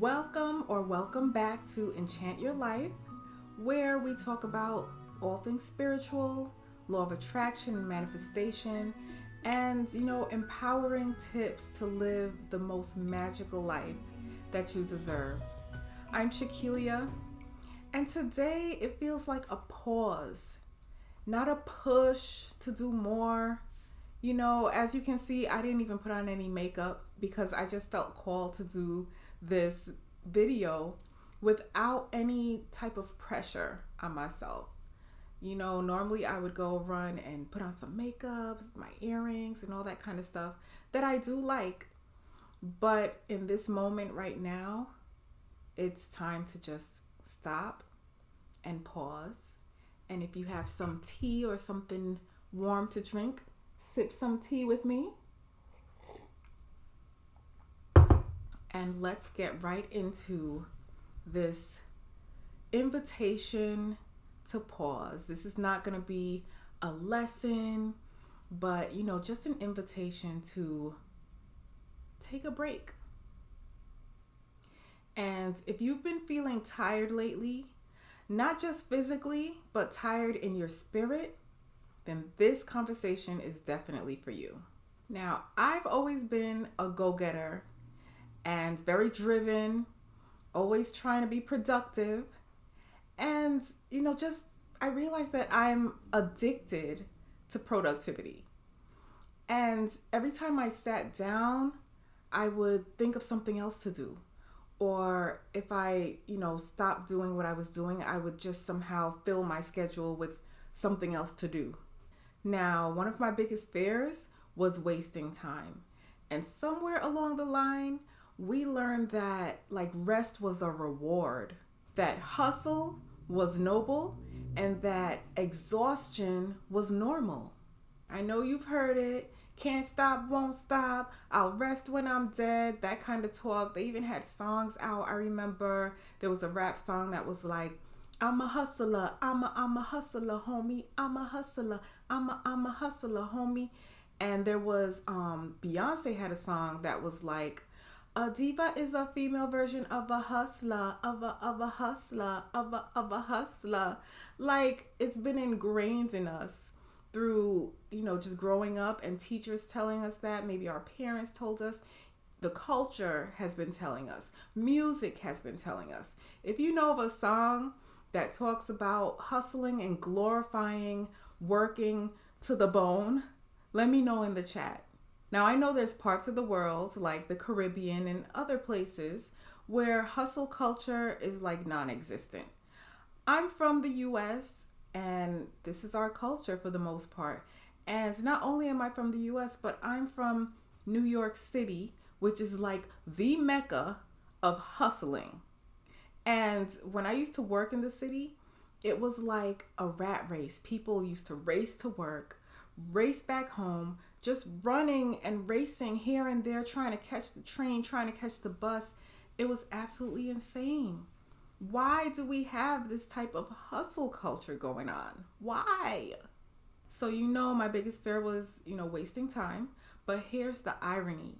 Welcome back to Enchant Your Life, where we talk about all things spiritual, law of attraction and manifestation, and empowering tips to live the most magical life that you deserve. I'm Shakilia, and today it feels like a pause, not a push to do more. As you can see, I didn't even put on any makeup because I just felt called to do this video without any type of pressure on myself. Normally I would go run and put on some makeup, my earrings, and all that kind of stuff that I do like. But in this moment right now, it's time to just stop and pause. And if you have some tea or something warm to drink, sip some tea with me. And let's get right into this invitation to pause. This is not going to be a lesson, but just an invitation to take a break. And if you've been feeling tired lately, not just physically, but tired in your spirit, then this conversation is definitely for you. Now, I've always been a go-getter and very driven, always trying to be productive. And, I realized that I'm addicted to productivity. And every time I sat down, I would think of something else to do. Or if I, stopped doing what I was doing, I would just somehow fill my schedule with something else to do. Now, one of my biggest fears was wasting time. And somewhere along the line, we learned that rest was a reward, that hustle was noble, and that exhaustion was normal. I know you've heard it. Can't stop, won't stop. I'll rest when I'm dead. That kind of talk. They even had songs out. I remember there was a rap song that was like, I'm a hustler. I'm a hustler, homie. I'm a hustler. I'm a hustler, homie. And there was Beyonce had a song that was like, a diva is a female version of a hustler, of a hustler, of a hustler. It's been ingrained in us through, just growing up and teachers telling us that. Maybe our parents told us. The culture has been telling us. Music has been telling us. If you know of a song that talks about hustling and glorifying working to the bone, let me know in the chat. Now, I know there's parts of the world, like the Caribbean and other places, where hustle culture is non-existent. I'm from the US, and this is our culture for the most part. And not only am I from the US, but I'm from New York City, which is the mecca of hustling. And when I used to work in the city, it was like a rat race. People used to race to work, race back home, just running and racing here and there, trying to catch the train, trying to catch the bus. It was absolutely insane. Why do we have this type of hustle culture going on? Why? So, my biggest fear was, wasting time. But here's the irony.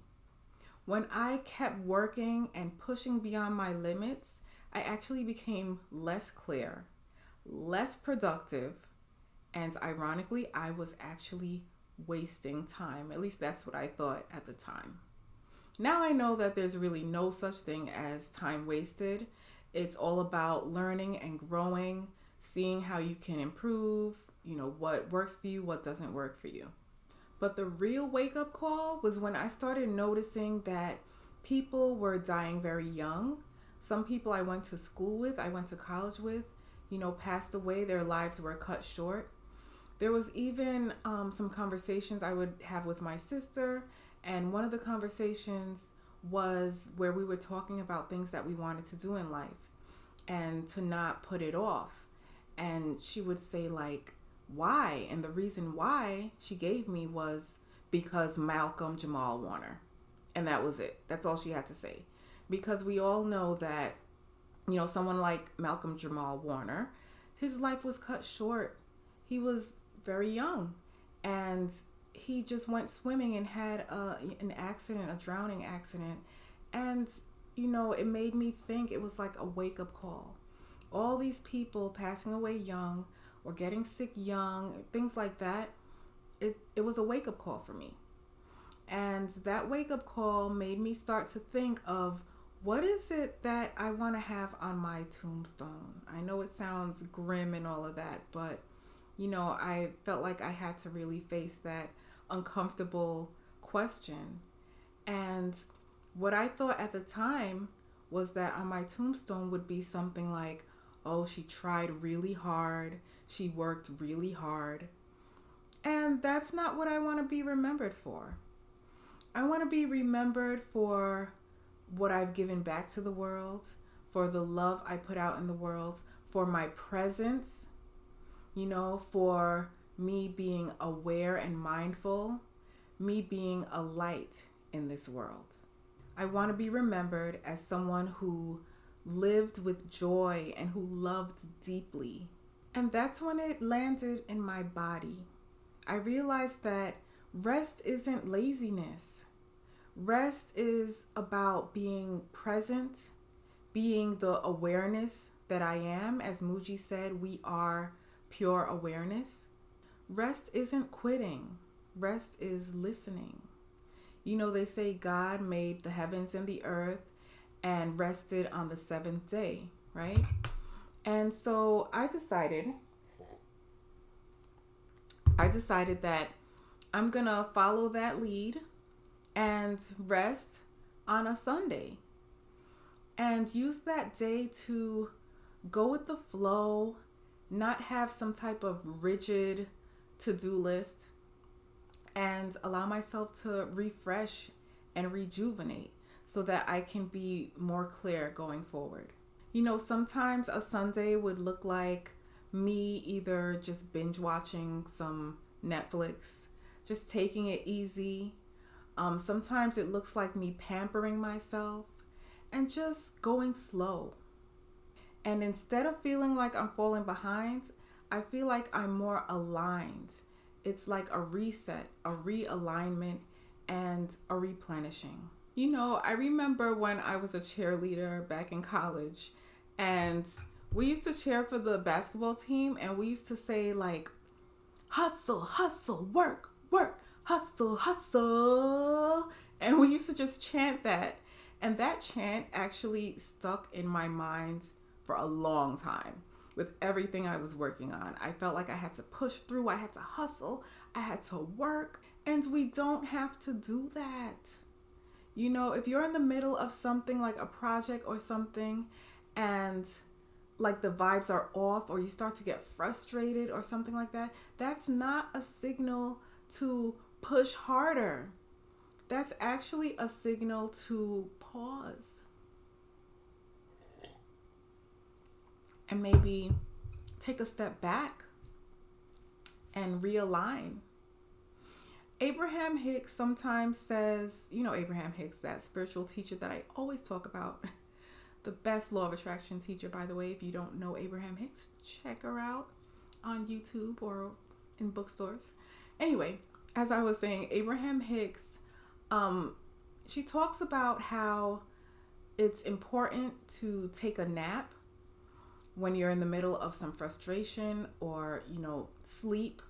When I kept working and pushing beyond my limits, I actually became less clear, less productive, and ironically, I was actually wasting time. At least that's what I thought at the time. Now I know that there's really no such thing as time wasted. It's all about learning and growing, seeing how you can improve, what works for you, what doesn't work for you. But the real wake-up call was when I started noticing that people were dying very young. Some people I went to school with, I went to college with, passed away. Their lives were cut short. There was even some conversations I would have with my sister, and one of the conversations was where we were talking about things that we wanted to do in life and to not put it off. And she would say why? And the reason why she gave me was because Malcolm Jamal Warner. And that was it. That's all she had to say. Because we all know that, someone like Malcolm Jamal Warner, his life was cut short. He was very young, and he just went swimming and had an accident, a drowning accident. And it made me think. It was like a wake-up call. All these people passing away young or getting sick young, things like that, it was a wake-up call for me. And that wake-up call made me start to think of, what is it that I want to have on my tombstone? I know it sounds grim and all of that, but I felt like I had to really face that uncomfortable question. And what I thought at the time was that on my tombstone would be something like, oh, she tried really hard, she worked really hard. And that's not what I want to be remembered for. I want to be remembered for what I've given back to the world, for the love I put out in the world, for my presence, for me being aware and mindful, me being a light in this world. I want to be remembered as someone who lived with joy and who loved deeply. And that's when it landed in my body. I realized that rest isn't laziness. Rest is about being present, being the awareness that I am. As Muji said, we are pure awareness. Rest isn't quitting. Rest is listening. They say God made the heavens and the earth and rested on the seventh day, right? And so I decided that I'm going to follow that lead and rest on a Sunday and use that day to go with the flow, not have some type of rigid to-do list, and allow myself to refresh and rejuvenate so that I can be more clear going forward. Sometimes a Sunday would look like me either just binge watching some Netflix, just taking it easy. Sometimes it looks like me pampering myself and just going slow. And instead of feeling like I'm falling behind, I feel like I'm more aligned. It's like a reset, a realignment, and a replenishing. I remember when I was a cheerleader back in college, and we used to cheer for the basketball team, and we used to say like, hustle, hustle, work, work, hustle, hustle. And we used to just chant that. And that chant actually stuck in my mind for a long time with everything I was working on. I felt like I had to push through, I had to hustle, I had to work. And we don't have to do that. If you're in the middle of something like a project or something, and like the vibes are off, or you start to get frustrated or something like that, that's not a signal to push harder. That's actually a signal to pause and maybe take a step back and realign. Abraham-Hicks sometimes says, Abraham-Hicks, that spiritual teacher that I always talk about, the best law of attraction teacher, by the way. If you don't know Abraham-Hicks, check her out on YouTube or in bookstores. Anyway, as I was saying, Abraham-Hicks, she talks about how it's important to take a nap when you're in the middle of some frustration, or, sleep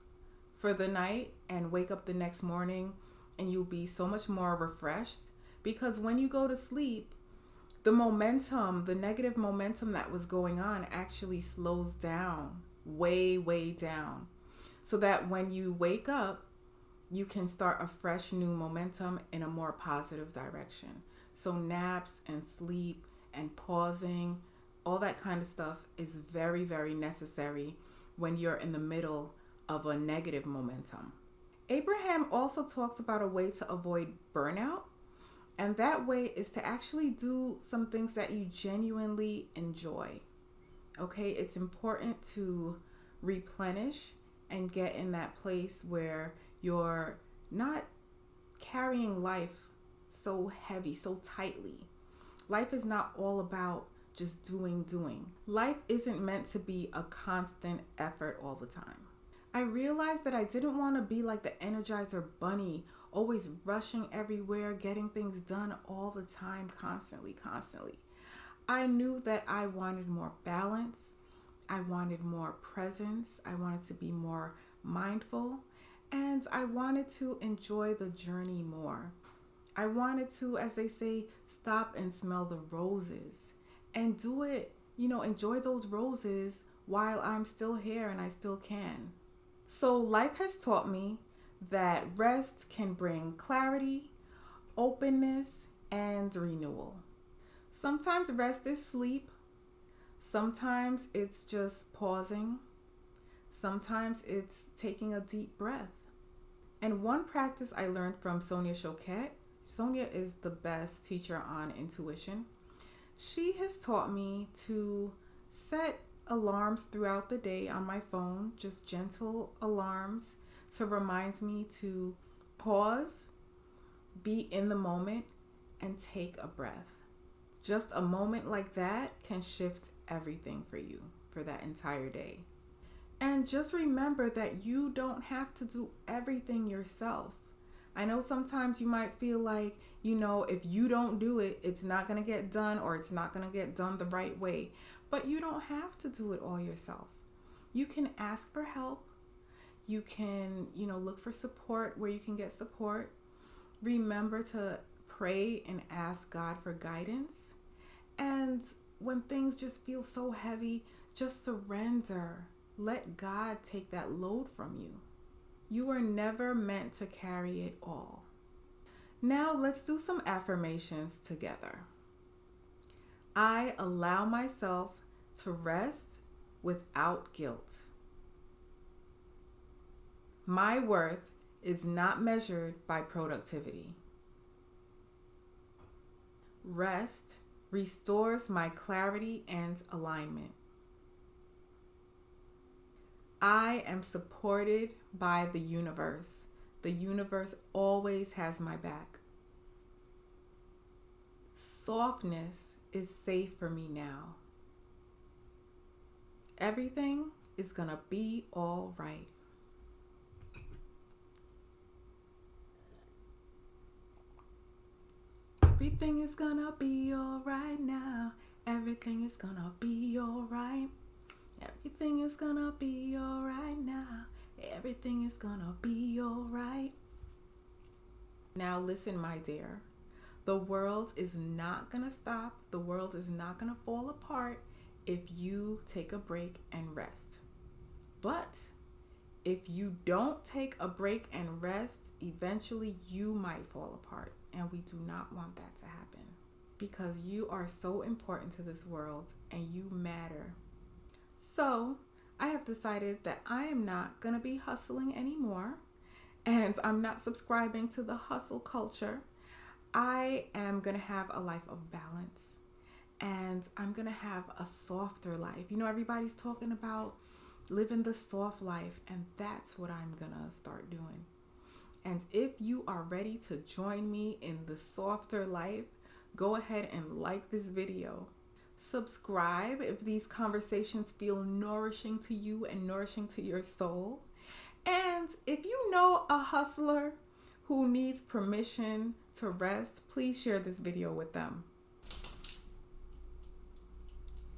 for the night and wake up the next morning and you'll be so much more refreshed. Because when you go to sleep, the negative momentum that was going on actually slows down, way, way down. So that when you wake up, you can start a fresh new momentum in a more positive direction. So naps and sleep and pausing, all that kind of stuff is very, very necessary when you're in the middle of a negative momentum. Abraham also talks about a way to avoid burnout. And that way is to actually do some things that you genuinely enjoy. Okay, it's important to replenish and get in that place where you're not carrying life so heavy, so tightly. Life is not all about just doing. Life isn't meant to be a constant effort all the time. I realized that I didn't want to be like the Energizer Bunny always rushing everywhere, getting things done all the time, constantly. I knew that I wanted more balance. I wanted more presence. I wanted to be more mindful. And I wanted to enjoy the journey more. I wanted to, as they say, stop and smell the roses and do it, enjoy those roses while I'm still here and I still can. So life has taught me that rest can bring clarity, openness, and renewal. Sometimes rest is sleep. Sometimes it's just pausing. Sometimes it's taking a deep breath. And one practice I learned from Sonia Choquette. Sonia is the best teacher on intuition. She has taught me to set alarms throughout the day on my phone, just gentle alarms to remind me to pause, be in the moment, and take a breath. Just a moment like that can shift everything for you for that entire day. And just remember that you don't have to do everything yourself. I know sometimes you might feel like, if you don't do it, it's not going to get done, or it's not going to get done the right way. But you don't have to do it all yourself. You can ask for help. You can, look for support where you can get support. Remember to pray and ask God for guidance. And when things just feel so heavy, just surrender. Let God take that load from you. You were never meant to carry it all. Now let's do some affirmations together. I allow myself to rest without guilt. My worth is not measured by productivity. Rest restores my clarity and alignment. I am supported by the universe. The universe always has my back. Softness is safe for me now. Everything is gonna be all right. Everything is gonna be all right now. Everything is gonna be all right. Everything is gonna be all right now. Everything is gonna be all right. Now listen, my dear. The world is not gonna stop. The world is not gonna fall apart if you take a break and rest. But if you don't take a break and rest, eventually you might fall apart. And we do not want that to happen, because you are so important to this world and you matter. So I have decided that I am not going to be hustling anymore, and I'm not subscribing to the hustle culture. I am going to have a life of balance, and I'm going to have a softer life. Everybody's talking about living the soft life, and that's what I'm going to start doing. And if you are ready to join me in the softer life, go ahead and like this video. Subscribe if these conversations feel nourishing to you and nourishing to your soul. And if you know a hustler who needs permission to rest, please share this video with them.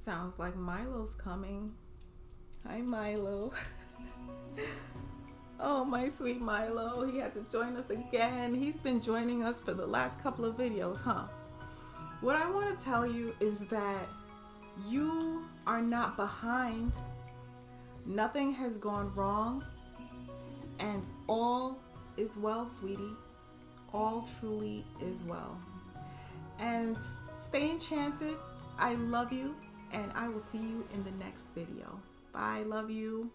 Sounds like Milo's coming. Hi, Milo. Oh, my sweet Milo. He had to join us again. He's been joining us for the last couple of videos, huh? What I want to tell you is that you are not behind. Nothing has gone wrong. And all is well, sweetie. All truly is well. And stay enchanted. I love you. And I will see you in the next video. Bye. Love you.